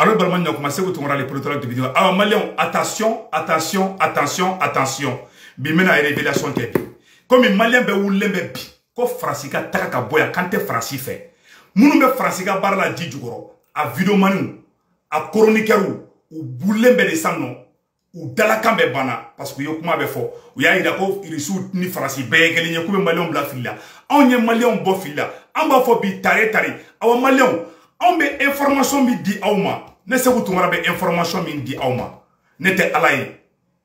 Alors, Balman a commencé à tourner les producteurs de vidéos. Alors, Maliens, attention, attention, attention, attention. Bimena et révélation qu'est. Comme les Maliens be ou lembe bi, ko Fransika taka boya kante Fransi fait. Mounou be Fransika barla di djugoro, a vidéo manu, a chroniqueur ou boulembe de samnon, ou dalakambe bana, parce que yo kuma be fo, ou ya ida ko irisu ni Fransi bege li nyekube Maliens bla fila. On ye Maliens bo fila, on ba fo bi tare tare, awa Maliens. On be information mi di awma ne se kutumara be information mi di awma ne te alaye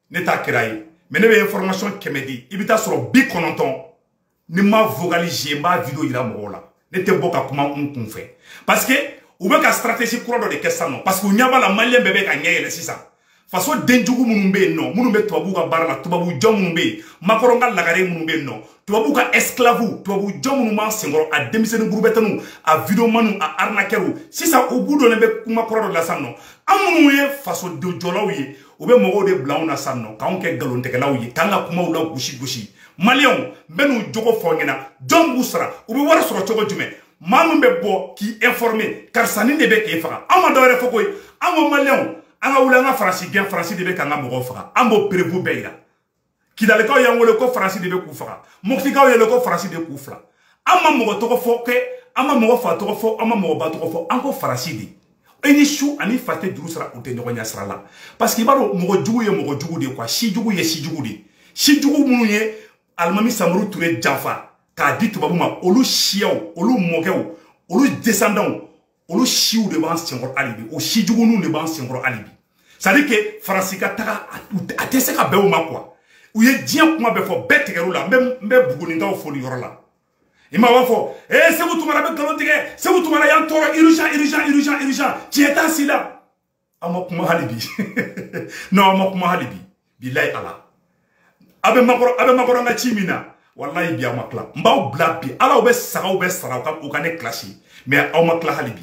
ne ta kiraye mais ne be information kemedi ibita soro bi kononton ni ma vocaliser ma vidéo ira mo la ne te boka kuma on fait parce que ou be ka stratégie kuro de kesano parce que nyaba la malien bebe ka nyele sisa faso denjugu munumbe no munumbe tubabu ka barala tubabu jom munumbe makoronga lagare munumbe no tubabu ka esclave tubabu jom munuma sengoro a demiseni grubetanu a video manu a arnakeru sisa obudo ne be kuma koro la sanno amunu ye faso de jolaw ye o be mogo de blauna sanno ka onke galonte kelaw ye kanga kuma wula gushi malion benu jogo fongena jom busra o be wara soro chogo jume manu be bo ki informer car sanine be ke faka ama dawre fokoy ama malion anga wulanga Fransi gen Fransi de be kanga mogo faka ambo prevu beira kidale ka yangole ko Fransi de be ku faka mokti ka yele ko Fransi de ku fla ama mogo to ko foke ama mogo fa to ko fo ama mogo ba to ko fo anko Fransi de eni chou ani fate durusra o te nyonya srala parce que baro mogo jugu ye mogo jugu de quoi si jugu ye si jugu de si jugu munu ye almami Samuru Touré Janfa ka dit to babuma olu chiaw olu mogew olu descendant olu chiou de ban sengor alibi o si jugu nu de ban sengor alibi ça dit que Fransika taka atese ka be o ma quoi ou ye dien kuma be fo betegeru la même buguni ngaw fo li yorola ima wa fo se vous tumara be galon tige se vous tumara yan toro urgent tieta sila ama kuma halibi non ama kuma halibi billahi ala abe makoro nga chimina wallahi bi amakla mbaw blabi ala obe sara o ka ne classe mais aw makla halibi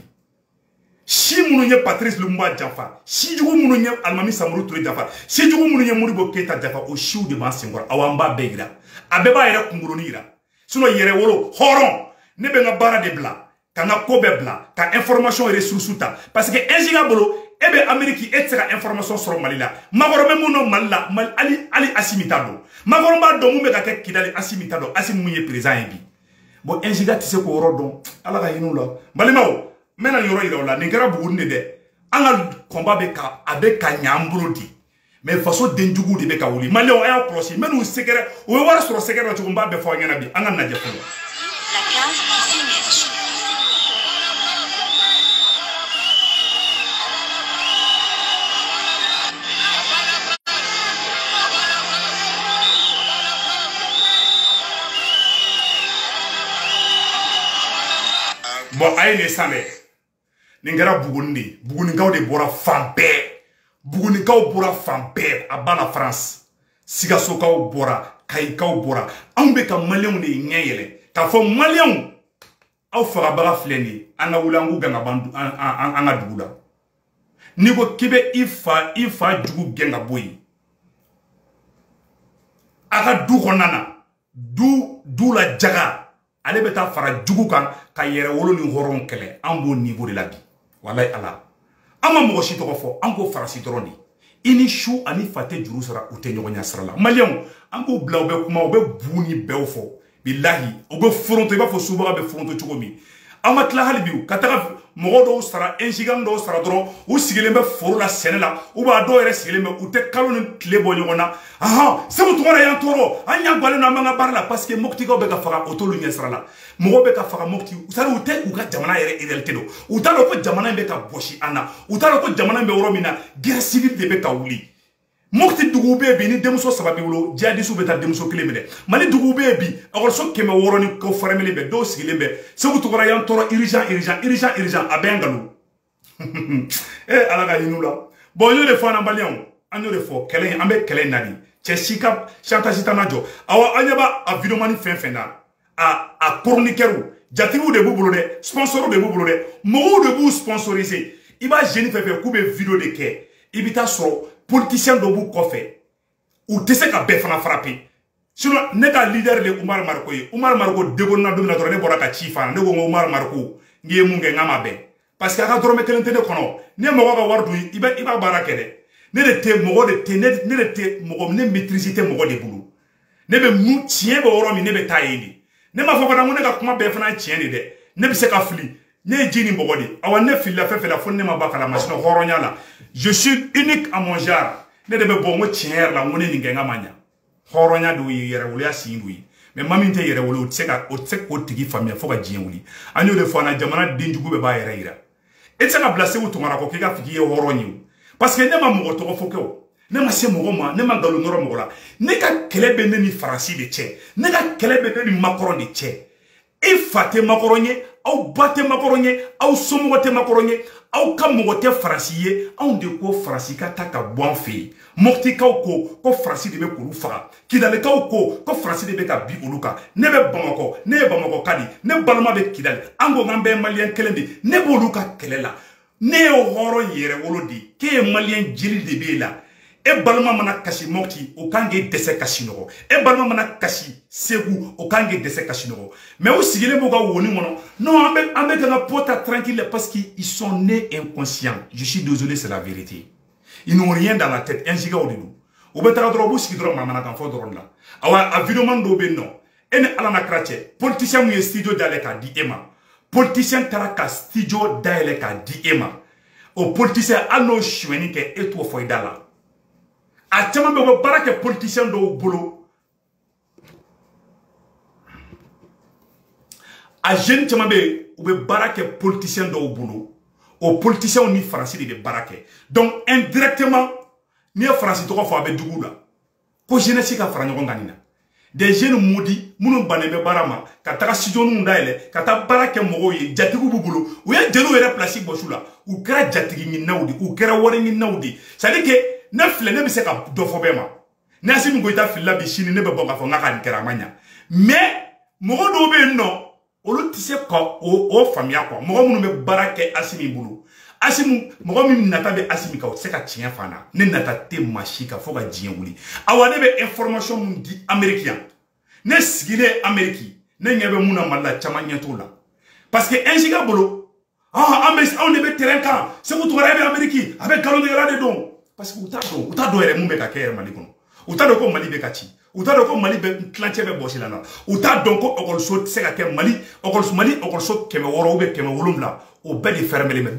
si munu nye Patrice Lumumba Janfa si jugu munu nye almami Samuru Touré Janfa si jugu munu nye Modibo Keita Janfa o shiu de ban sengora awamba begira abeba yere kunguruni ira sino yere wolo horon ne be nga bara de bla ka nga kobe bla ka information ere susuta parce que enjiga bolo ebe Ameriki etera information sur Malila magoro me muno Malila ali asimitado magoro ba do mu be ka ke kidali asimitado asimu ye président bi bon enjiga tise ko rodon ala ka yinu la balimao mena yoro ira la ngera bugunde de anga combat be ka abe ka nyambro di mais façon denjugu de be ka wuli malio aya proche menu sekere o wara soro sekere to mba be fo ngena bi anga naje fo la case s'immerge bon ay ne sane ningara bugundi bugunikaw de bora fampe bugunikaw bora fampe abana France sigasokaw bora kayikaw bora ambe ka malien de nyeyele ta fo malien aw fara baga fleni anga wulangu ganga bandu anga dugula niko kibe ifa jugu genga boyi aga du konana du la jaga ale beta fara jugu kan ka yere wolo ni horon kele ambo niveau de la bi wallahi ala ama mo shi to fo anko farasi droni ini chou ani fate juru sara ute nyonya sara la malien anko blawbe kuma obe buni bewfo billahi obe fronto ba fo suba be fronto chukomi ama tla halibiu kataka mogodo sara enjigando sara dro o sigelembe foro la senela o ba do ere sigelembe ute kalon tle bo nyona aha se mo tora yan toro anya gwale na manga barla parce que mokti go be ka fara otolu nya sara la mogo be ka fara mokti sara ute u ka jamana ere réalité do utalo ko jamana be ka boshi ana utalo ko jamana be oromina guerre civile de be ka wuli mokti dugube bi ni demuso sababi wulo jadisu beta demuso kilemede mali dugube bi agorso keme woroni ko faremele be do sigilembe se ko tokora yan toro urgent abengalu ala ga yinula bon yo le fana balion anyo le fo kelen ambe kelen nani chesika chantage tanajo awa anyaba a video mani fenfena a chroniqueur jatibu de bubulo de sponsor de bubulo de mo de bu sponsoriser iba jeni fefe ku be video de ke ibita so politicien do bu kofe ou tese ka be fana frapper sinon ne ka leader le Umar Marko ye Umar Marko dego na domina to ne bora ka chifa ne go Umar Marko ngiye munge ngama be parce que aka dorome kelen tene kono ne mogo ga wardu iba barakede ne de te mogo de te ne de te mogo ne maîtriser te mogo de bulu ne be mu tien be oro mi ne be tayini ne ma fo ko ne ga kuma be fana tien de ne be se ka fili ne jini mogo de awa ne fili fe la fo ne ma bakala masino horonya la je suis unique à mon genre ne de be bon mo tien la ngone ni ngenga manya horonya do yere wuli asindu yi mais mami te yere wuli o tseka o tigi famia fo ka jien wuli anyo de fo na jamana denjugu be ba yere ira et ça na blessé ou tomara ko kika fiki horonyi parce que ne ma mogo to fo ko ne ma se mogo ma ne ma galu noro mogo la ne ka kelebe ne ni farasi de che ne ka kelebe ne ni makoro de che e fate makoronye au bate makoronye au somo te makoronye au kamogo te farasi ye au de ko farasi ka ta ka bon fi mokti ka ko farasi de be ko fa kidale ka ko farasi de be ka bi oluka ne be bamako kadi ne balma be kidale ango ngambe malien kelendi ne boluka kelela ne horo yere wolodi ke malien jili de be la e balma mana kasi mokti o kange dese kasi no e balma mana kasi segu o kange dese kasi no mais o sigile mo ga woni mono non ambe kana pota tranquille parce qu'ils sont nés inconscients. Je suis désolé, c'est la vérité. Ils n'ont rien dans la tête. Un giga au début. Ou bien t'as droit qui droit mamana quand faut droit là. Awa avidement dobe non. En alana krache. Politicien mu studio daleka di ema. Politicien taraka studio daleka di ema. O politicien ano shweni ke eto foidala. A chama be baraka politicien do bolo. A jeune chama be ou be baraka politicien do bolo. Aux politiciens ni français de baraké. Donc indirectement ni français to ko fa be dugu la. Ko jeunesse ka fara nyogon ganina. Des jeunes moudi munu banebe barama ka taka studio nu ndaile ka ta barake mogo ye jatigu bubulu ou ya jenu ere plastique bosula ou kra jatigi ni naudi ou kra wore ni naudi. Ça dit que ne fle ne be se ka do fo bema. Na simi go ita filla bi shini ne be bon ka fo ngaka nkera manya. Mais mogo do be no olu tise ko o famia ko mogo munu be barake asimi bulu asimu mogo min nata be asimi ka o se ka tiɲɛ fana ne nata te machi ka fo ka diɲɛ wuli awa ne be information mun di américain ne sigile amérique ne ɲɛ be mun na mali la caman ɲɛ t'o la parce que un giga bolo on ne be terrain kan segu tugara be amérique a be galontigɛla de don parce que u t'a dɔn yɛrɛ mun be ka kɛ yɛrɛ mali kɔnɔ u t'a dɔn ko mali be ka ci u t'a dɔn ko mali be tilancɛ bɛ bɔsi la na u t'a dɔn ko ɔkɔliso tɛ se ka kɛ mali ɔkɔliso 600 ou 700 o bɛɛ de fermé mais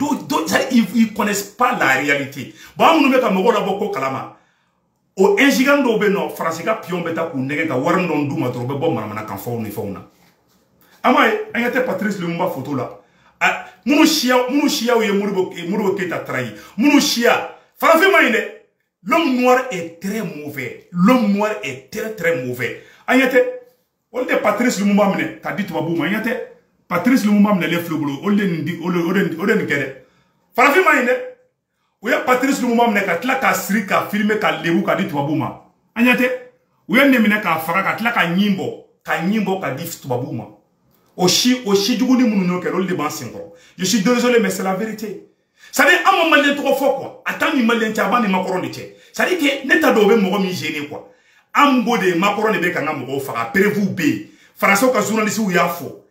ils connaissent pas la réalité bon an minnu bɛ ka mɔgɔw labɔ ko kalama o ingénieur dɔw bɛ nɔ faransi ka pion bɛ taa k'u nɛgɛ ka wari dɔw d'u ma dɔrɔn u bɛ bɔ manamanakan fɔw ni fɛnw na an b'a ye an ɲɛ tɛ Patrice Lumumba photo la minnu siyaw ye Modibo Keita trahi minnu siya farafin ma ɲi dɛ. L'homme noir est très mauvais. L'homme noir est très mauvais. Agnate, on dit Patrice Lumumba mene, qu'a dit Touabou, agnate, Patrice Lumumba mene les flou, on dit kere. Farafi maïne, ou ya Patrice Lumumba mene, qu'a tla ka sri, qu'a filmé, qu'a lebu, qu'a dit Touabou ma. Agnate, ou ya nemine qu'a fara, qu'a tla ka nyimbo, qu'a dit Touabou ma. Oshi djougou ni mounou ke rôle de bansinko. Je suis désolé, mais c'est la vérité. Ça dit, à mon malien trop fort, quoi. Attends, ni malien tiaban, ni macaron de tché. Ça dit que, n'est-ce pas mogo mi gêné, quoi. Ambo de macaron de beka mogo fara, perez-vous bé. Français, ka journaliste ou ya fo.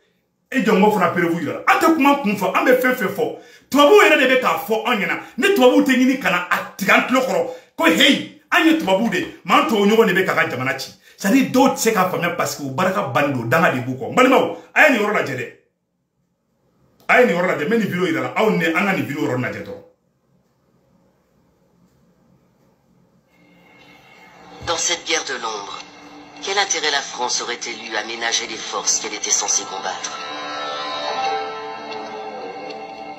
Et djongo fara perez-vous yara. Ate comment qu'on fait, ambe fait fort. Toi, vous ere de beka fort, en yana. Ne toi, vous tenini kana atigant l'okro. Ko hey, anye toi, vous de, manto onyogo de beka jamanachi. Ça dit, d'autres, c'est qu'à famille parce que, baraka bando, dans la débouko. Malmao, aye ni oro la jede. Aye ni oro la jede, mais ni vidéo ira la, aou ne, anga ni vidéo oro na jede. Dans cette guerre de l'ombre, quel intérêt la France aurait-elle eu à ménager les forces qu'elle était censée combattre?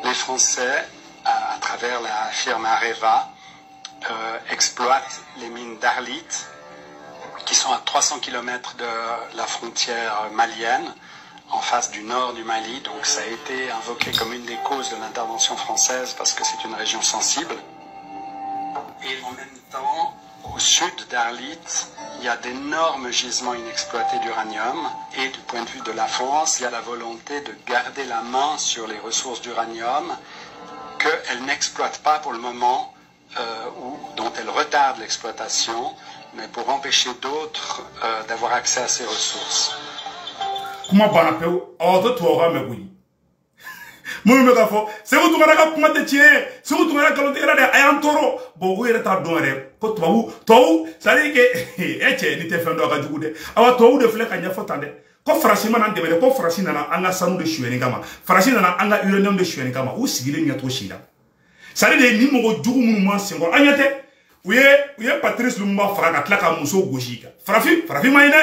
Les Français, à travers la firme Areva, exploitent les mines d'Arlit, qui sont à 300 km de la frontière malienne, en face du nord du Mali. Donc ça a été invoqué comme une des causes de l'intervention française parce que c'est une région sensible. Et en même temps, au sud d'Arlit, il y a d'énormes gisements inexploités d'uranium. Et du point de vue de la France, il y a la volonté de garder la main sur les ressources d'uranium qu'elle n'exploite pas pour le moment, ou dont elle retarde l'exploitation, mais pour empêcher d'autres d'avoir accès à ces ressources. Comment banapeo, auto tuora me oui. Moi me ka fo c'est vous tungara ka kuma de tien c'est vous tungara ka lonte grade ayan toro bon wo ta don re ko to ça dit que eche ni te fendo ka jugude awa to de fle ka nya fotande ko farasi mana de ko farasi nana anga sanu de shueni kama farasi nana anga uranium de shueni kama ou sigile nya to shida ça dit ni mo jugu mun ma sengo anyate uye Patrice Lumumba fraka tlaka muso gojika frafi maine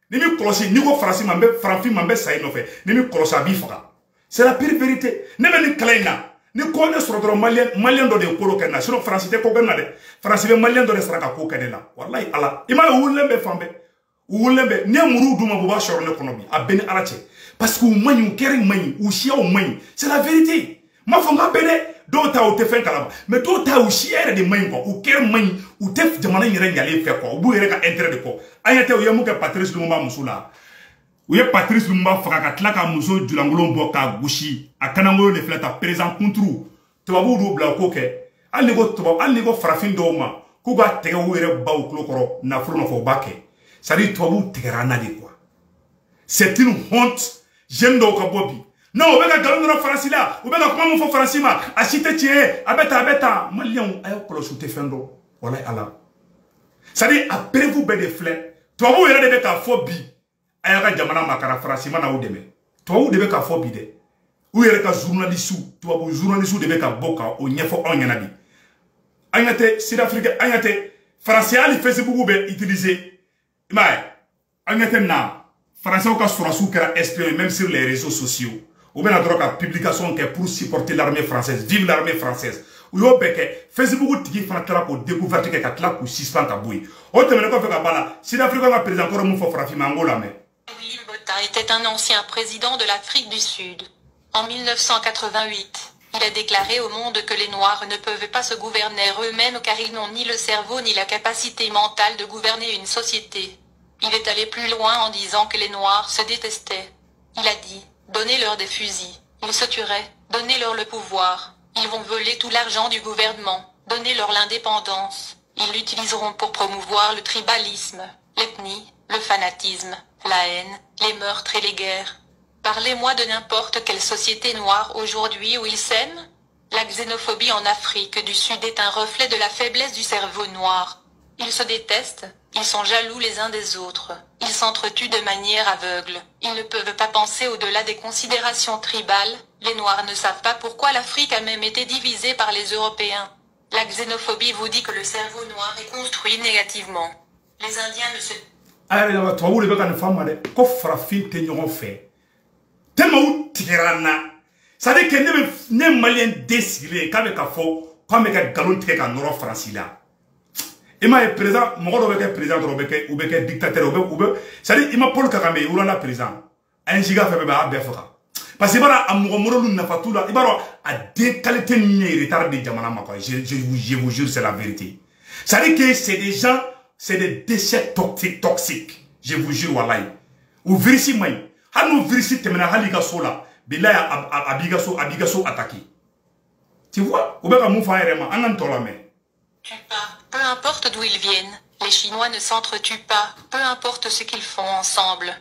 ni mi kolosi ni ko farasi mambe frafi mambe sai no fe ni mi kolosa bi faka c'est la pire vérité ne be ni klaina ni ko ne soro dro malien do de ko kenna sino farasi te ko ganna de farasi be malien do de sraka ko kenela wallahi ala ima wulembe fambe wulembe ne muru duma buba shoro ne kono bi abeni arache parce que manyu kering manyu ou chia o manyu c'est la vérité ma fonga bene do ta o te fen kalaba mais do ta o chia de manyu ko ou kering manyu ou te jamana nyere nyale fe ko bu yere ka intérêt de ko ayate o yemu ke Patrice Lumumba musula uye Patrice Lumumba fraka tlaka muso julangolo mboka gushi akanango le fleta présent contre tubabu do bla ko ke alnego farafin do ma ko ga tege wo yere baw klokoro na frono fo bake ça dit tubabu tegerana de quoi c'est une honte jendo ka bobi non obeka galon na farasila obeka kuma mo fo farasima achite tie abeta malion ayo kolosu te fendo wala ala ça dit après vous be de flé tubabu yere de ka fo bi ayaka jamana makara farasima na udeme to udebe ka fo bide u yere ka journaliste to journaliste de ka boka o nyefo onyana bi anyate Sud-Afrique anyate français ali Facebook be utiliser mais anyate na français ka surasu kera espionner même sur les réseaux sociaux ou bien droit à publication que pour supporter l'armée française vive l'armée française ou yo beke Facebook tigi fana kala ko découverte que ka kala ko suspend ka boui o temene ko fe ka bala Sud-Afrique ka président ko mo fo frafi mangola mais William Botha était un ancien président de l'Afrique du Sud. En 1988, il a déclaré au monde que les Noirs ne peuvent pas se gouverner eux-mêmes car ils n'ont ni le cerveau ni la capacité mentale de gouverner une société. Il est allé plus loin en disant que les Noirs se détestaient. Il a dit « Donnez-leur des fusils, ils se tueraient, donnez-leur le pouvoir, ils vont voler tout l'argent du gouvernement, donnez-leur l'indépendance. Ils l'utiliseront pour promouvoir le tribalisme, l'ethnie, le fanatisme, la haine, les meurtres et les guerres. Parlez-moi de n'importe quelle société noire aujourd'hui où ils s'aiment. La xénophobie en Afrique du Sud est un reflet de la faiblesse du cerveau noir. Ils se détestent, ils sont jaloux les uns des autres, ils s'entretuent de manière aveugle, ils ne peuvent pas penser au-delà des considérations tribales, les Noirs ne savent pas pourquoi l'Afrique a même été divisée par les Européens. La xénophobie vous dit que le cerveau noir est construit négativement. Les Indiens ne se... ayi la to wule be kan fama de ko farafin te ñogon fe tellement tirana ça dit que ne malien décidé ka be ka fo ko me ka galon te ka noro France la ima est président mo do be ka président do be ka ou be ka dictateur ou be ça dit ima Paul Kagame ou la président un giga fe be ba be faka parce que bara amugo moro lu na fatula ibaro a des qualités ni retard de jamana ma quoi je vous jure c'est la vérité ça dit que c'est des gens c'est des déchets toxiques. Je vous jure, wallahi. Ou virisi maï. Hanou virisi temena haliga sola. Bilaya abigaso attaqué. Tu vois? Ou bien mon frère ma angan tola me. Peu importe d'où ils viennent, les Chinois ne s'entretuent pas, peu importe ce qu'ils font ensemble.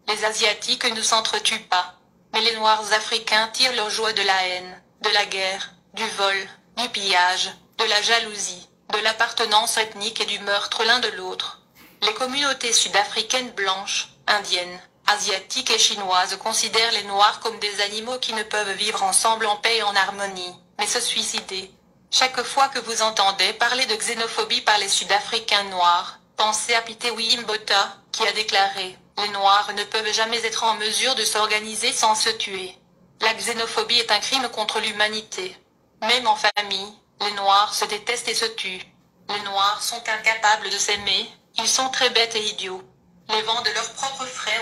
Les Asiatiques ne s'entretuent pas. Mais les Noirs africains tirent leur joie de la haine, de la guerre, du vol, du pillage, de la jalousie, de l'appartenance ethnique et du meurtre l'un de l'autre. Les communautés sud-africaines blanches, indiennes, asiatiques et chinoises considèrent les Noirs comme des animaux qui ne peuvent vivre ensemble en paix et en harmonie, mais se suicider. Chaque fois que vous entendez parler de xénophobie par les Sud-Africains noirs, pensez à Pite William Botha, qui a déclaré « Les Noirs ne peuvent jamais être en mesure de s'organiser sans se tuer. La xénophobie est un crime contre l'humanité. Même en famille, les Noirs se détestent et se tuent. Les Noirs sont incapables de s'aimer, ils sont très bêtes et idiots. Les vents de leurs propres frères...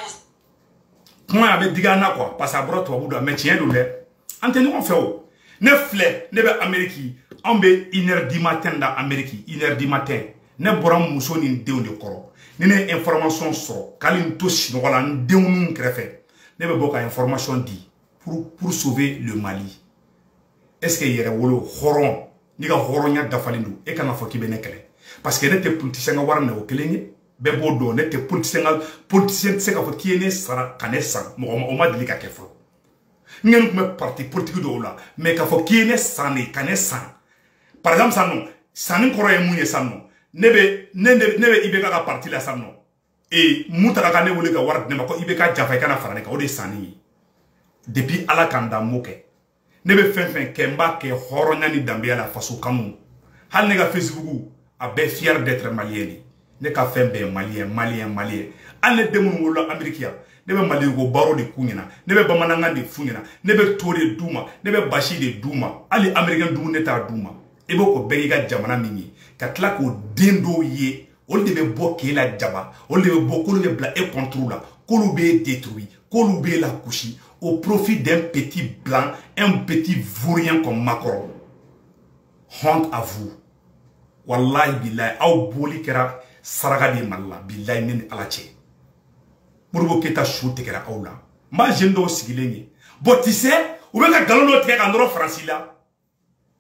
Moi, avec Digana, quoi, parce que toi, vous doit mettre un lait. Antenne, on fait où? Ne flè, ne be Amérique, on be 1h du matin dans Amérique, 1h du matin. Ne boram muso ni denw de koro. Ne ne information sɔrɔ, k'ale to sinɔgɔ la n denw n'u kɛrɛfɛ. Ne bɛ bɔ ka information di pour sauver le Mali. Est-ce que yɛrɛ wolo hɔrɔn, n'i ka hɔrɔnya dafalen don, e kana fɔ k'i bɛ ne kɛlɛ. Parce que ne tɛ politicien ka wari minɛ o kelen ye. Bɛɛ b'o dɔn, ne tɛ politicien tɛ se k'a fɔ k'i ye ne sara ka ne san. Mɔgɔ o ma deli ka kɛ fɔlɔ. ngeen ko parti politique do la mais ka fo ki ne sané kané san par exemple ça non sanin koro e munye san non nebe ibeka ka parti la san non et mutaka ka ne wole ka war ne ma ko ibeka jafa kana farane ka o de sani depuis ala kanda moke nebe fen kemba ke horonya ni dambia la faso kanu hal ne ga Facebook a be fier d'être malien ne ka fen be malien alle demun wolo amerikia nebe mali go baro de kunyina nebe bamananga de funyina nebe tore duma nebe bashi de duma ali american duma ne ta duma ebo ko be ga jamana mini ka tla ko dendo ye ol de be bo ke la jaba ol de be bo ko le bla e contrôle ko lu be détruit ko lu be la couchi au profit d'un petit blanc un petit vaurien comme Macron. Honte à vous. Wallahi billahi aw boli kera saraga de malla billahi min alache burbo keta shoot kera awla ma jendo sigileni but tu sais ou be ka galono te ka ndoro français là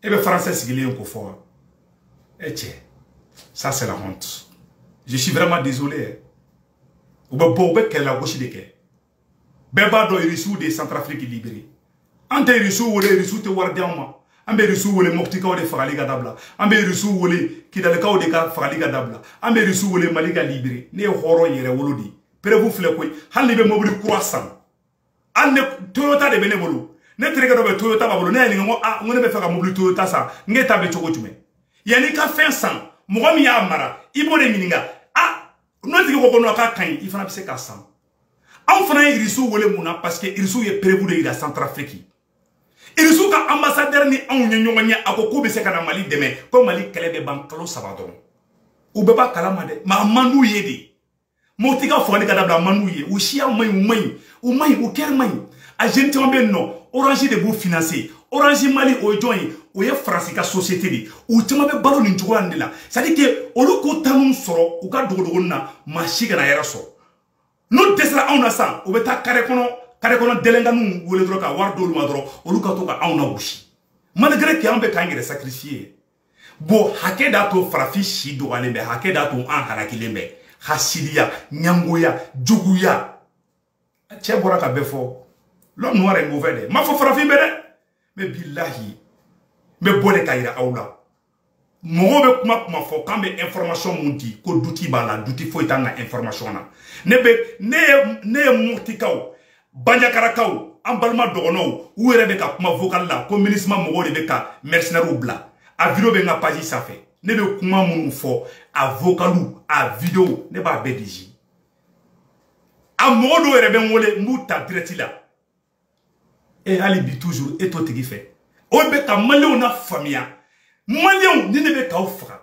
et be français sigileni ko fo ça c'est la honte. Je suis vraiment désolé. Ou be bo be kella goshi de ke beba do irisu de Centrafrique libéré ante irisu wole irisu te wardiama ambe risu wole mokti kaw de fagali ga dabla ambe risu wole kidale kaw de ka fagali ga dabla ambe risu wole maliga libéré ne horo yere wolodi prevu fle koy halni be mobili croissant ande Toyota de bene bolu ne trega do be Toyota ba bolu ne ni ngo a ngone be faka mobili Toyota sa ngeta be choko chume yani ka fin sang mo mi ya mara ibo de mininga a no tigi ko no ka kan ifana be se ka sang en fana irisu wole muna parce que irisu ye prevu de ila Centrafrique. Irisu ka ambassadeur ni anw nye ɲɔgɔn ye ako ko be se kana Mali dɛmɛ ko Mali kɛlɛ bɛ ban kalo 3 dɔrɔn u bɛ ba kalama dɛ ma manu ye de moti ka fɔli ka dabila manu ye u siya mayi u kɛri mayi a jeune caman bɛ nɔ Orange de b'u financer Orange Mali o ye jɔn ye o ye France ka société de u caman bɛ balo nin cogoya de la c'est à dire que olu ko tanu sɔrɔ u ka dogodogo na maa si kana yɛrɛ sɔrɔ n'o dɛsɛra anw na san u bɛ taa carré kɔnɔ delenganu wele dɔrɔn ka wari d'olu ma dɔrɔn olu ka to ka anw na gosi malgré que an bɛ k'an yɛrɛ sacrifier bon hakɛ d'a to farafin si dɔgɔyalen bɛ hakɛ d'a to an halakilen bɛ hasidiya ɲangoya juguya cɛ bɔra ka bɛɛ fɔ l'homme noir est mauvais dɛ ma fɔ farafin bɛ dɛ mais billahi n bɛ bɔ de ka yira aw la mɔgɔw bɛ kuma fɔ k'an bɛ information mun di ko duti b'a la duti foyi t'an ka information na ne ye murtikaw banyakarakaw an balima dɔgɔnɔw u yɛrɛ bɛ ka kuma vocal la ko MINUSMA mɔgɔw de bɛ ka mercenaires bila a vidéo bɛ n ka page sanfɛ ne bɛ kuma minnu fɔ a vocalu a vidéo ne b'a bɛɛ digi a mɔgɔ dɔw yɛrɛ bɛ n wele n b'u ta direct la hali bi toujours e t'o tigi fɛ o bɛ ka maliyɛnw na faamuya maliyɛnw ni ne bɛ k'aw faga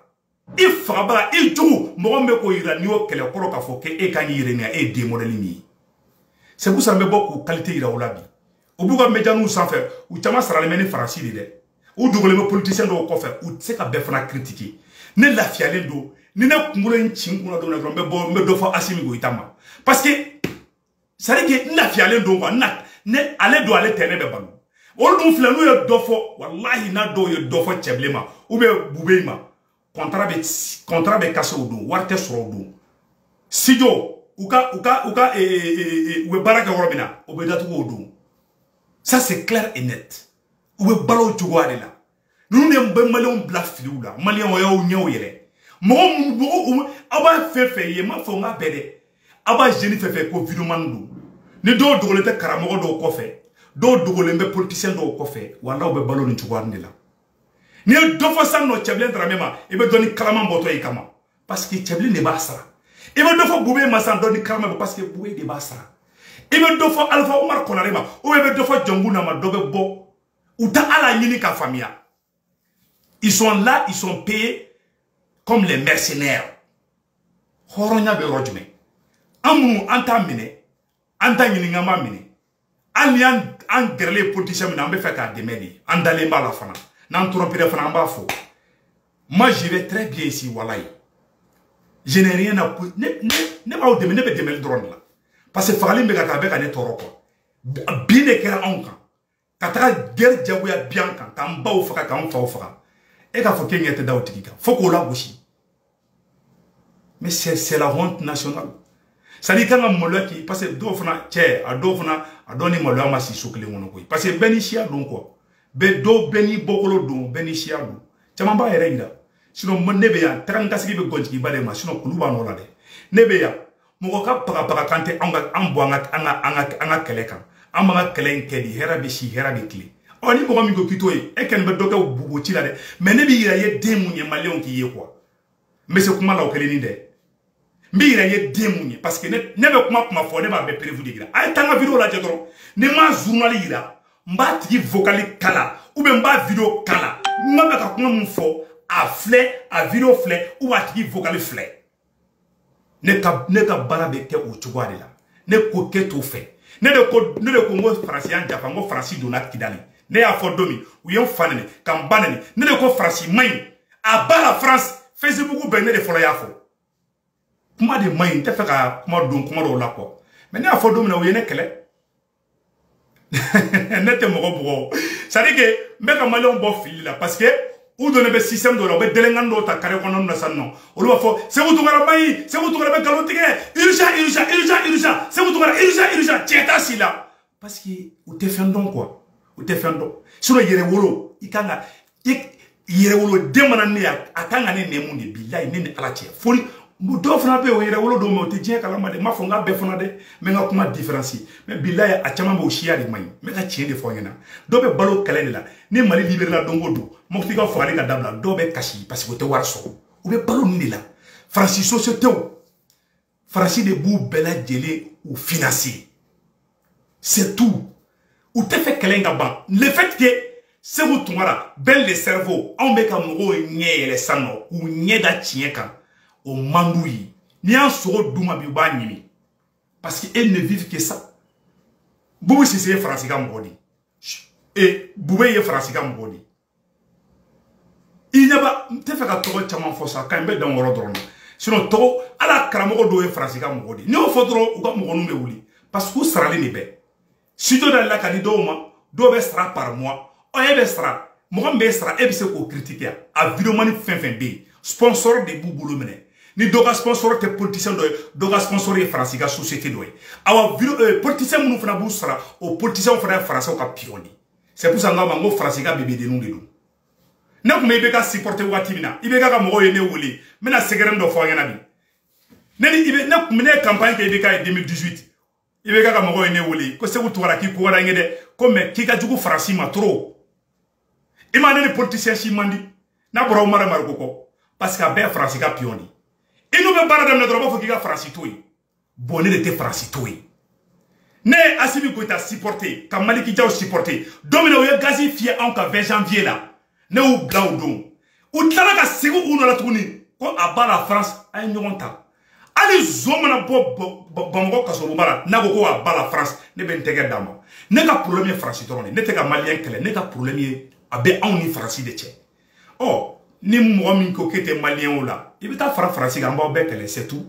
i fagabaga i jugu mɔgɔ min bɛ k'o yira n'i y'o kɛlɛ kɔrɔ k'a fɔ k'e kan k'i yɛrɛ ɲɛ e ye den modèle min ye c'est pour ça que beaucoup qualité ira au labi au bout de médias nous sans faire ou tama sarale meni farasi de ou dougole me politicien do ko faire ou c'est ka be fana critiquer ne la fiale do ni ne kungolo nchin kuna do na me do fo asimi go itama parce que ça dit que na fiale do ko na ne ale do ale tene be banu o dum fle no ye do fo wallahi na do ye do fo cheblema ou be bubeima contrat be kaso do warte soro do sijo uka baraka worobina obedatu odu ça c'est clair et net ube balo jugwa de la nous ne mbe malon bla filiu la malien o yo nyew yele mo aba fefe ye ma fo nga bede aba jeni fefe ko video mandu ni do dogole te karamo do ko fe do dogole mbe politicien do ko fe wala ube balo ni jugwa de la ni do fo san no cheblen tramema ibe doni kalama mboto yi kama parce que cheblen ne ba sara il veut deux fois Boubé Massan donner karma parce que Boubé de Bassa. Il veut deux fois Alpha Omar Konarema. Ou il veut deux fois Djambou Nama Dobe Bo. Ou ta ala yini ka famia. Ils sont là, ils sont payés comme les mercenaires. Horonya be rojme. Amu anta mine. Anta yini ngama mine. An gerle politicien mine ambe fait ka demeli. Andale mba la fana. Nan trompire fana amba fo. Moi je vais très bien ici walai. Je n'ai rien à poser. Ne pas au demander le drone là. Parce que Fali me gâte avec un toro quoi. Bien éclairé en camp. Quand tu as guerre diabouya bien quand tu as un bas au fera quand on fait au fera. Et quand faut qu'il y ait des faut qu'on l'a aussi. Mais c'est la honte nationale. sadi kanga moloya ki parce que do fana che a do fana a doni moloya ma si sokle ngono ko parce que benishia don quoi be do beni bokolo don benishia do chama ba yere ida sinon mon nebe ya tanga sigi be gonji bale ma sinon kuluba no la de nebe ya mo ka para kante anga ambo anga keleka amanga kelen kedi hera be shi hera be kli oni mo mi go kitoy e ken be do ka bugo ti la de mais nebe ira ye demu nye malion ki ye quoi mais c'est comment la o keleni de mbira ye demunye parce que ne be kuma fo ne ba be prévu de gira ay tanga vidéo la jetro ne ma journal ira mba tigi vocal kala ou be mba vidéo kala mba ka kuma mun fo a flé a vidéo flé ou a tigi vocal flé ne ka bara be ke o chugwa de la ne ko ke to fait ne de ko ngo français en japan ngo français dona kidali ne ya fo domi ou yon fanene kam banene ne de ko français may a bala France Facebook be ne de fo ya fo kuma de main te feka kuma don kuma do la ko mais ne afo domina oyene kele nete mo ça dit que meka malon bo fili la parce que ou donne be système do la be delengando ta kare kono na sanno o lo fo se vous tugara mai se vous tugara be galotige urgent se vous tugara urgent tieta sila parce que ou te fendon quoi ou te fendon sur yere wolo ikanga yere wolo demana ne akanga ne nemundi billahi ne ala tie fori do fana be o yere wolo do mo te je kala ma de ma fonga be fana de me nga kuma différencier mais billahi a chama mo shia de mai me ka chie de fo ngena do be balo kala ni la ni mali libérer la dongo do mo ti ka fo ali ka dabla do be kashi parce que te war so o be balo ni la Francis société o Francis de bou bela djele ou financier c'est tout ou te fait kelenga ban le fait que c'est vous tomara bel le cerveau on be ka mo nye le sano ou nye da chien kan au mandoui ni en soro duma bi ba nyimi parce que elles ne vivent que ça boubou c'est français ga modi et boubou est français ga modi il n'y a pas te fait ka to chama fo ça quand be dans woro dron sinon to ala karamo do est français ga modi ni o fodro o ga mo no wuli parce que sera les nibe si to dans la kadido ma do be sera par mois o e be sera mo be sera e be se ko critiquer a vidéo mani fin be sponsor de boubou le mene ni doga sponsor te politicien doga sponsor e français ga société doy awa politicien munu fana bu sara o politicien fana français ka pioni c'est pour ça nga mango français ga bébé de nous de nous na kuma ibe ka supporter wati mina ibe ga mo yene wuli mina segeren do fo ngena bi neni ibe na kuma ne campagne ke ibe ka 2018 ibe ga mo yene wuli ko se wutu wala ki ko wala ngede ko me ki ga jugu français ma trop imane ni politicien si mandi na bro mara mar ko parce que be français ga pioni et nous be baradam na droba fo ki ga français toy bonne de te français toy ne Assimi Goïta supporter ka Maliki Diaw supporter domino ye gazi fie en ka 20 janvier là ne ou blaudon ou tala ka segu uno la tuni ko abala France ay nyonta ali zomana bongo kaso bala na ko abala France ne ben tege dama ne ka problème français tourne ne te ka malien kele ne ka problème abe on ni français de tché oh ni mo min ko kete malien ola ibita français ga mba be kele c'est tout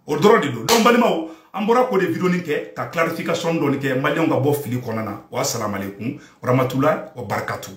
au droit de donc balima o ambora ko de vidéo ni ke ka clarification do ni ke malien ga bo fili konana wa assalamu alaikum wa rahmatullahi wa barakatuh.